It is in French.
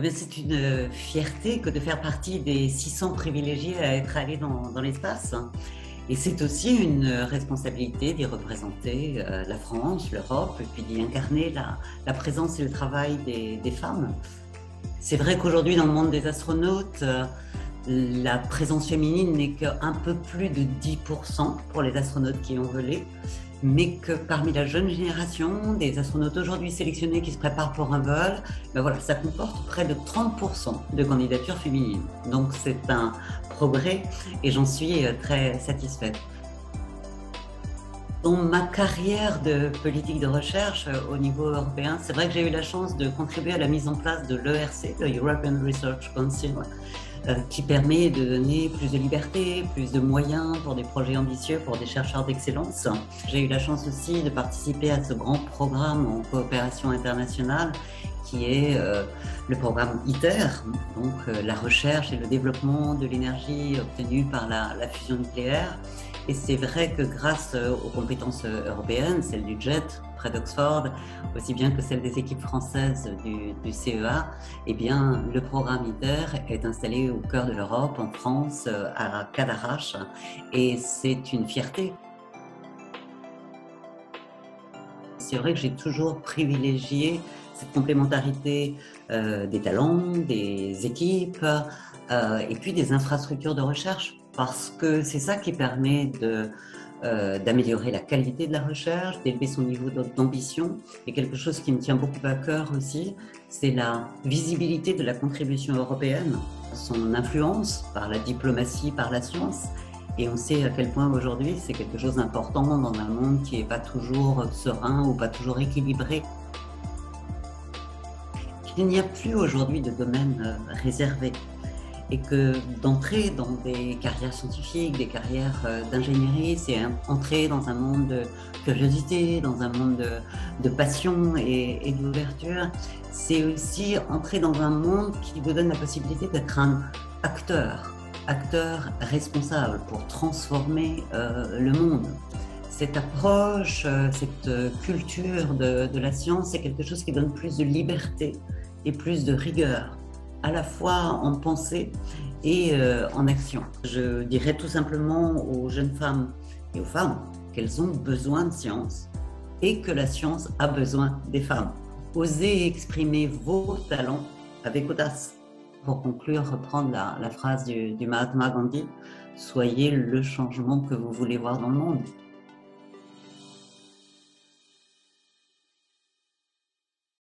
Eh bien, c'est une fierté que de faire partie des 600 privilégiés à être allés dans l'espace. Et c'est aussi une responsabilité d'y représenter la France, l'Europe, et puis d'y incarner la présence et le travail des femmes. C'est vrai qu'aujourd'hui, dans le monde des astronautes, la présence féminine n'est qu'un peu plus de 10% pour les astronautes qui ont volé, mais que parmi la jeune génération des astronautes aujourd'hui sélectionnés qui se préparent pour un vol, ben voilà, ça comporte près de 30% de candidatures féminines. Donc c'est un progrès et j'en suis très satisfaite. Dans ma carrière de politique de recherche au niveau européen, c'est vrai que j'ai eu la chance de contribuer à la mise en place de l'ERC, le European Research Council, qui permet de donner plus de liberté, plus de moyens pour des projets ambitieux, pour des chercheurs d'excellence. J'ai eu la chance aussi de participer à ce grand programme en coopération internationale qui est le programme ITER, donc la recherche et le développement de l'énergie obtenue par la fusion nucléaire. Et c'est vrai que grâce aux compétences européennes, celles du JET près d'Oxford, aussi bien que celles des équipes françaises du CEA, eh bien, le programme ITER est installé au cœur de l'Europe, en France, à Cadarache, et c'est une fierté. C'est vrai que j'ai toujours privilégié cette complémentarité des talents, des équipes et puis des infrastructures de recherche, parce que c'est ça qui permet d'améliorer la qualité de la recherche, d'élever son niveau d'ambition. Et quelque chose qui me tient beaucoup à cœur aussi, c'est la visibilité de la contribution européenne, son influence par la diplomatie, par la science. Et on sait à quel point aujourd'hui c'est quelque chose d'important dans un monde qui n'est pas toujours serein ou pas toujours équilibré. Il n'y a plus aujourd'hui de domaine réservé et que d'entrer dans des carrières scientifiques, des carrières d'ingénierie, c'est entrer dans un monde de curiosité, dans un monde de passion et d'ouverture. C'est aussi entrer dans un monde qui vous donne la possibilité d'être un acteur responsable pour transformer le monde. Cette approche, cette culture de la science, c'est quelque chose qui donne plus de liberté et plus de rigueur, à la fois en pensée et en action. Je dirais tout simplement aux jeunes femmes et aux femmes qu'elles ont besoin de science et que la science a besoin des femmes. Osez exprimer vos talents avec audace. Pour conclure, reprendre la phrase du Mahatma Gandhi, soyez le changement que vous voulez voir dans le monde.